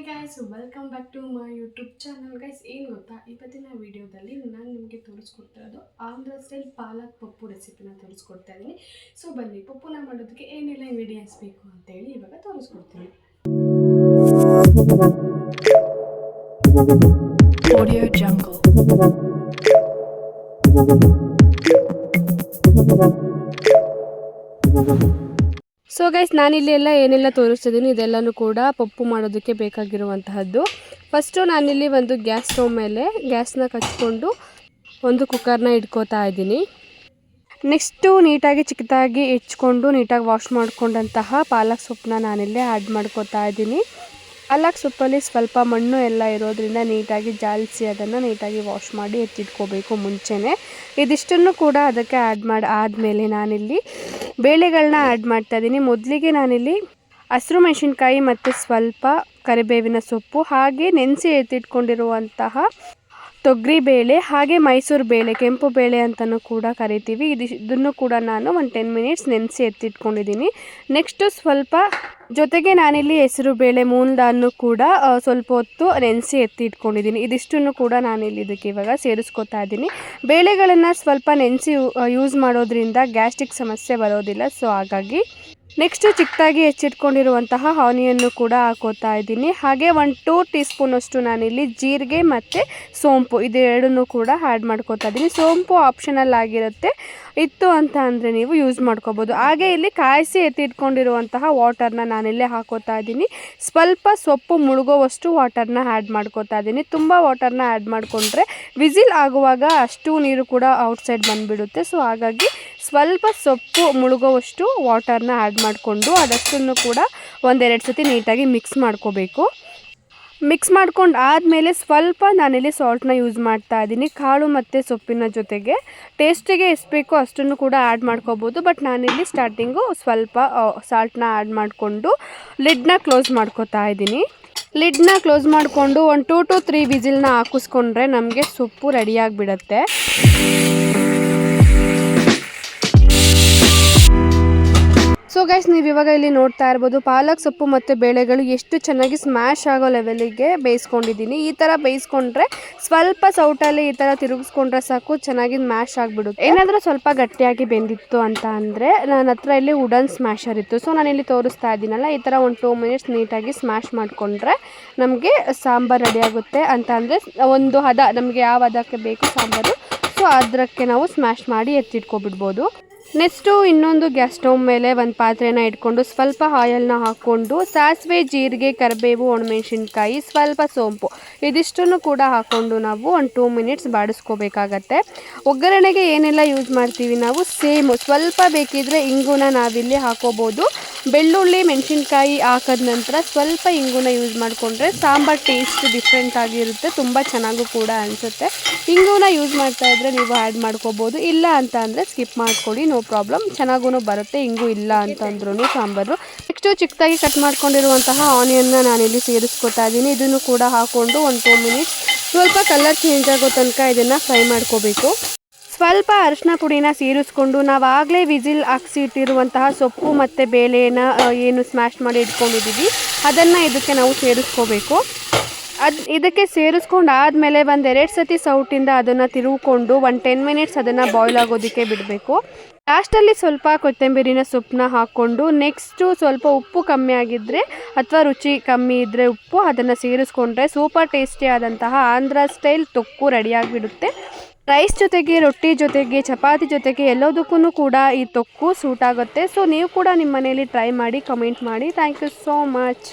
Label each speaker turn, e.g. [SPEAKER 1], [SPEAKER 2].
[SPEAKER 1] Hi guys, welcome back to my YouTube channel. Guys, ಏನು ಗೊತ್ತಾ, ಇವತ್ತಿನ ವಿಡಿಯೋದಲ್ಲಿ ನಾನು ನಿಮಗೆ ತೋರಿಸ್ಕೊಡ್ತಾ ಇರೋದು ಆಂಧ್ರ ಸ್ಟೈಲ್ ಪಾಲಕ್ ಪಪ್ಪು ರೆಸಿಪಿನ ತೋರಿಸ್ಕೊಡ್ತಾ ಇದ್ದೀನಿ. ಸೊ ಬನ್ನಿ, ಪಪ್ಪುನ ಮಾಡೋದಕ್ಕೆ ಏನೆಲ್ಲ ಇಂಗ್ರೀಡಿಯೆಂಟ್ಸ್ ಬೇಕು ಅಂತೇಳಿ ಇವಾಗ ತೋರಿಸ್ಕೊಡ್ತೀನಿ.
[SPEAKER 2] Audio Jungle.
[SPEAKER 1] ಸೊ ಗೈಸ್, ನಾನಿಲ್ಲಿ ಏನೆಲ್ಲ ತೋರಿಸ್ತಿದ್ದೀನಿ ಇದೆಲ್ಲನೂ ಕೂಡ ಪಪ್ಪು ಮಾಡೋದಕ್ಕೆ ಬೇಕಾಗಿರುವಂತಹದ್ದು. ಫಸ್ಟು ನಾನಿಲ್ಲಿ ಒಂದು ಗ್ಯಾಸ್ ಸ್ಟವ್ ಮೇಲೆ ಗ್ಯಾಸ್ನ ಕಚ್ಕೊಂಡು ಒಂದು ಕುಕ್ಕರ್ನ ಇಟ್ಕೋತಾ ಇದ್ದೀನಿ. ನೆಕ್ಸ್ಟು ನೀಟಾಗಿ ಚಿಕ್ಕದಾಗಿ ಹೆಚ್ಕೊಂಡು ನೀಟಾಗಿ ವಾಶ್ ಮಾಡ್ಕೊಂಡಂತಹ ಪಾಲಕ್ ಸೊಪ್ಪನ್ನ ನಾನಿಲ್ಲಿ ಆ್ಯಡ್ ಮಾಡ್ಕೋತಾ ಇದ್ದೀನಿ. ಪಾಲಕ್ ಸೊಪ್ಪಲ್ಲಿ ಸ್ವಲ್ಪ ಮಣ್ಣು ಎಲ್ಲ ಇರೋದ್ರಿಂದ ನೀಟಾಗಿ ಜಾಲಿಸಿ ಅದನ್ನು ನೀಟಾಗಿ ವಾಶ್ ಮಾಡಿ ಎತ್ತಿಟ್ಕೋಬೇಕು ಮುಂಚೆನೇ. ಇದಿಷ್ಟನ್ನು ಕೂಡ ಅದಕ್ಕೆ ಆ್ಯಡ್ ಆದಮೇಲೆ ನಾನಿಲ್ಲಿ ಬೇಳೆಗಳನ್ನ ಆ್ಯಡ್ ಮಾಡ್ತಾಯಿದ್ದೀನಿ. ಮೊದಲಿಗೆ ನಾನಿಲ್ಲಿ ಹಸಿರು ಮೆಣಸಿನ್ಕಾಯಿ ಮತ್ತು ಸ್ವಲ್ಪ ಕರಿಬೇವಿನ ಸೊಪ್ಪು, ಹಾಗೆ ನೆನೆಸಿ ಎತ್ತಿಟ್ಕೊಂಡಿರುವಂತಹ ತೊಗರಿಬೇಳೆ, ಹಾಗೆ ಮೈಸೂರು ಬೇಳೆ, ಕೆಂಪು ಬೇಳೆ ಅಂತಲೂ ಕೂಡ ಕರಿತೀವಿ. ಇದನ್ನು ಕೂಡ ನಾನು ಒಂದು 10 ಮಿನಿಟ್ಸ್ ನೆನೆಸಿ ಎತ್ತಿಟ್ಕೊಂಡಿದ್ದೀನಿ. ನೆಕ್ಸ್ಟು ಸ್ವಲ್ಪ ಜೊತೆಗೆ ನಾನಿಲ್ಲಿ ಹೆಸರು ಬೇಳೆ ಮೂಲದನ್ನು ಕೂಡ ಸ್ವಲ್ಪ ಹೊತ್ತು ನೆನೆಸಿ ಎತ್ತಿಟ್ಕೊಂಡಿದ್ದೀನಿ. ಇದಿಷ್ಟನ್ನು ಕೂಡ ನಾನಿಲ್ಲಿ ಇದಕ್ಕೆ ಇವಾಗ ಸೇರಿಸ್ಕೊತಾ ಇದ್ದೀನಿ. ಬೇಳೆಗಳನ್ನು ಸ್ವಲ್ಪ ನೆನೆಸಿ ಯೂಸ್ ಮಾಡೋದ್ರಿಂದ ಗ್ಯಾಸ್ಟ್ರಿಕ್ ಸಮಸ್ಯೆ ಬರೋದಿಲ್ಲ. ಸೊ ಹಾಗಾಗಿ ನೆಕ್ಸ್ಟು ಚಿಕ್ಕದಾಗಿ ಹೆಚ್ಚಿಟ್ಕೊಂಡಿರುವಂತಹ ಆನಿಯನ್ನು ಕೂಡ ಹಾಕೋತಾ ಇದ್ದೀನಿ. ಹಾಗೆ 1-2 ಟೀ ಸ್ಪೂನಷ್ಟು ನಾನಿಲ್ಲಿ ಜೀರಿಗೆ ಮತ್ತು ಸೋಂಪು ಇದೆರಡನ್ನೂ ಕೂಡ ಆ್ಯಡ್ ಮಾಡ್ಕೋತಾ ಇದ್ದೀನಿ. ಸೋಂಪು ಆಪ್ಷನಲ್ ಆಗಿರುತ್ತೆ, ಇತ್ತು ಅಂತ ಅಂದರೆ ನೀವು ಯೂಸ್ ಮಾಡ್ಕೋಬೋದು. ಹಾಗೆ ಇಲ್ಲಿ ಕಾಯಿಸಿ ಎತ್ತಿಟ್ಕೊಂಡಿರುವಂತಹ ವಾಟರ್ನ ನಾನಿಲ್ಲೇ ಹಾಕೋತಾ ಇದ್ದೀನಿ. ಸ್ವಲ್ಪ ಸೊಪ್ಪು ಮುಳುಗೋವಷ್ಟು ವಾಟರ್ನ ಆ್ಯಡ್ ಮಾಡ್ಕೋತಾ ಇದ್ದೀನಿ. ತುಂಬ ವಾಟರ್ನ ಆ್ಯಡ್ ಮಾಡಿಕೊಂಡ್ರೆ ವಿಸಿಲ್ ಆಗುವಾಗ ಅಷ್ಟು ನೀರು ಕೂಡ ಔಟ್ಸೈಡ್ ಬಂದುಬಿಡುತ್ತೆ. ಸೊ ಹಾಗಾಗಿ ಸ್ವಲ್ಪ ಸೊಪ್ಪು ಮುಳುಗೋವಷ್ಟು ವಾಟರ್ನ ಆ್ಯಡ್ ಮಾಡಿಕೊಂಡು ಅದಷ್ಟನ್ನು ಕೂಡ 1-2 ಸತಿ ನೀಟಾಗಿ ಮಿಕ್ಸ್ ಮಾಡ್ಕೋಬೇಕು. ಮಿಕ್ಸ್ ಮಾಡ್ಕೊಂಡು ಆದಮೇಲೆ ಸ್ವಲ್ಪ ನಾನಿಲ್ಲಿ ಸಾಲ್ಟ್ನ ಯೂಸ್ ಮಾಡ್ತಾ ಇದ್ದೀನಿ. ಕಾಳು ಮತ್ತು ಸೊಪ್ಪಿನ ಜೊತೆಗೆ ಟೇಸ್ಟಿಗೆ ಎಷ್ಟು ಬೇಕೋ ಅಷ್ಟನ್ನು ಕೂಡ ಆ್ಯಡ್ ಮಾಡ್ಕೋಬೋದು. ಬಟ್ ನಾನಿಲ್ಲಿ ಸ್ಟಾರ್ಟಿಂಗು ಸ್ವಲ್ಪ ಸಾಲ್ಟ್ನ ಆ್ಯಡ್ ಮಾಡಿಕೊಂಡು ಲಿಡ್ನ ಕ್ಲೋಸ್ ಮಾಡ್ಕೋತಾ ಇದ್ದೀನಿ. ಲಿಡ್ನ ಕ್ಲೋಸ್ ಮಾಡಿಕೊಂಡು ಒಂದು 2 to 3 ವಿಸಿಲ್ನ ಹಾಕಿಸ್ಕೊಂಡ್ರೆ ನಮಗೆ ಸೊಪ್ಪು ರೆಡಿಯಾಗಿಬಿಡುತ್ತೆ. ಸೊ ಗೈಸ್, ನೀವು ಇವಾಗ ಇಲ್ಲಿ ನೋಡ್ತಾ ಇರ್ಬೋದು ಪಾಲಕ್ ಸೊಪ್ಪು ಮತ್ತು ಬೇಳೆಗಳು ಎಷ್ಟು ಚೆನ್ನಾಗಿ ಸ್ಮ್ಯಾಶ್ ಆಗೋ ಲೆವೆಲಿಗೆ ಬೇಯಿಸ್ಕೊಂಡಿದ್ದೀನಿ. ಈ ಥರ ಬೇಯಿಸ್ಕೊಂಡ್ರೆ ಸ್ವಲ್ಪ ಸೌಟಲ್ಲಿ ಈ ಥರ ತಿರುಗಿಸ್ಕೊಂಡ್ರೆ ಸಾಕು, ಚೆನ್ನಾಗಿ ಸ್ಮ್ಯಾಶ್ ಆಗಿಬಿಡುತ್ತೆ. ಏನಾದರೂ ಸ್ವಲ್ಪ ಗಟ್ಟಿಯಾಗಿ ಬೆಂದಿತ್ತು ಅಂತ ಅಂದರೆ ನನ್ನ ಹತ್ರ ಇಲ್ಲಿ ವುಡನ್ ಸ್ಮ್ಯಾಶರ್ ಇತ್ತು. ಸೊ ನಾನಿಲ್ಲಿ ತೋರಿಸ್ತಾ ಇದ್ದೀನಲ್ಲ, ಈ ಥರ ಒಂದು 2 ಮಿನಿಟ್ಸ್ ನೀಟಾಗಿ ಸ್ಮ್ಯಾಶ್ ಮಾಡಿಕೊಂಡ್ರೆ ನಮಗೆ ಸಾಂಬಾರು ರೆಡಿಯಾಗುತ್ತೆ. ಅಂತ ಅಂದರೆ ಒಂದು ಹದ, ನಮಗೆ ಯಾವ ಹದಕ್ಕೆ ಬೇಕು ಸಾಂಬಾರು, ಸೊ ಅದಕ್ಕೆ ನಾವು ಸ್ಮ್ಯಾಶ್ ಮಾಡಿ ಎತ್ತಿಟ್ಕೊಬಿಡ್ಬೋದು. ನೆಕ್ಸ್ಟು ಇನ್ನೊಂದು ಗ್ಯಾಸ್ ಸ್ಟವ್ ಮೇಲೆ ಒಂದು ಪಾತ್ರೆನ ಇಟ್ಕೊಂಡು ಸ್ವಲ್ಪ ಆಯಿಲ್ನ ಹಾಕ್ಕೊಂಡು ಸಾಸಿವೆ, ಜೀರಿಗೆ, ಕರಿಬೇವು, ಒಣಮೆಣಸಿನ್ಕಾಯಿ, ಸ್ವಲ್ಪ ಸೋಂಪು ಇದಿಷ್ಟನ್ನು ಕೂಡ ಹಾಕ್ಕೊಂಡು ನಾವು ಒಂದು 2 ಮಿನಿಟ್ಸ್ ಬಾಡಿಸ್ಕೋಬೇಕಾಗತ್ತೆ. ಒಗ್ಗರಣೆಗೆ ಏನೆಲ್ಲ ಯೂಸ್ ಮಾಡ್ತೀವಿ ನಾವು ಸೇಮು, ಸ್ವಲ್ಪ ಬೇಕಿದ್ದರೆ ಇಂಗುನ ನಾವಿಲ್ಲಿ ಹಾಕೋಬೋದು. ಬೆಳ್ಳುಳ್ಳಿ, ಮೆಣಸಿನ್ಕಾಯಿ ಹಾಕಿದ ನಂತರ ಸ್ವಲ್ಪ ಇಂಗುನ ಯೂಸ್ ಮಾಡಿಕೊಂಡ್ರೆ ಸಾಂಬಾರು ಟೇಸ್ಟ್ ಡಿಫ್ರೆಂಟ್ ಆಗಿರುತ್ತೆ, ತುಂಬ ಚೆನ್ನಾಗೂ ಕೂಡ ಅನಿಸುತ್ತೆ. ಇಂಗುನ ಯೂಸ್ ಮಾಡ್ತಾ ಇದ್ದರೆ ನೀವು ಆ್ಯಡ್ ಮಾಡ್ಕೋಬೋದು, ಇಲ್ಲ ಅಂತ ಅಂದರೆ ಸ್ಕಿಪ್ ಮಾಡ್ಕೊಳ್ಳಿ, ನೋ ಪ್ರಾಬ್ಲಮ್, ಚೆನ್ನಾಗೂ ಬರುತ್ತೆ ಇಂಗು ಇಲ್ಲ ಅಂತಂದ್ರೂ ಸಾಂಬಾರು. ನೆಕ್ಸ್ಟು ಚಿಕ್ಕದಾಗಿ ಕಟ್ ಮಾಡ್ಕೊಂಡಿರುವಂತಹ ಆನಿಯನ್ನ ನಾನಿಲ್ಲಿ ಸೇರಿಸ್ಕೊತಾ ಇದ್ದೀನಿ. ಇದನ್ನು ಕೂಡ ಹಾಕ್ಕೊಂಡು ಒಂದು 2 ಮಿನಿಟ್ಸ್ ಸ್ವಲ್ಪ ಕಲರ್ ಚೇಂಜ್ ಆಗೋ ತನಕ ಇದನ್ನು ಫ್ರೈ ಮಾಡ್ಕೋಬೇಕು. ಸ್ವಲ್ಪ ಅರಿಶಿನ ಪುಡಿನ ಸೇರಿಸ್ಕೊಂಡು ನಾವು ಆಗಲೇ ವಿಸಿಲ್ ಹಾಕ್ಸಿ ಇಟ್ಟಿರುವಂತಹ ಸೊಪ್ಪು ಮತ್ತು ಬೇಳೆನ ಏನು ಸ್ಮ್ಯಾಶ್ ಮಾಡಿ ಇಟ್ಕೊಂಡಿದ್ದೀವಿ ಅದನ್ನು ಇದಕ್ಕೆ ನಾವು ಸೇರಿಸ್ಕೋಬೇಕು. ಇದಕ್ಕೆ ಸೇರಿಸ್ಕೊಂಡು ಆದಮೇಲೆ 1-2 ಸತಿ ಸೌಟಿಂದ ಅದನ್ನು ತಿರುಗಿಕೊಂಡು ಒಂದು 10 ಮಿನಿಟ್ಸ್ ಅದನ್ನು ಬಾಯ್ಲ್ ಆಗೋದಕ್ಕೆ ಬಿಡಬೇಕು. ಲಾಸ್ಟಲ್ಲಿ ಸ್ವಲ್ಪ ಕೊತ್ತಂಬರಿನ ಸೊಪ್ಪನ್ನ ಹಾಕ್ಕೊಂಡು ನೆಕ್ಸ್ಟು ಸ್ವಲ್ಪ ಉಪ್ಪು ಕಮ್ಮಿ ಆಗಿದ್ದರೆ ಅಥವಾ ರುಚಿ ಕಮ್ಮಿ ಇದ್ದರೆ ಉಪ್ಪು ಅದನ್ನು ಸೇರಿಸ್ಕೊಂಡ್ರೆ ಸೂಪರ್ ಟೇಸ್ಟಿ ಆದಂತಹ ಆಂಧ್ರ ಸ್ಟೈಲ್ ತೊಕ್ಕು ರೆಡಿಯಾಗಿಬಿಡುತ್ತೆ. ರೈಸ್ ಜೊತೆಗೆ, ರೊಟ್ಟಿ ಜೊತೆಗೆ, ಚಪಾತಿ ಜೊತೆಗೆ ಎಲ್ಲದಕ್ಕೂ ಕೂಡ ಈ ತೊಕ್ಕು ಸೂಟ್ ಆಗುತ್ತೆ. ಸೊ ನೀವು ಕೂಡ ನಿಮ್ಮ ಮನೇಲಿ ಟ್ರೈ ಮಾಡಿ, ಕಮೆಂಟ್ ಮಾಡಿ. Thank you so much.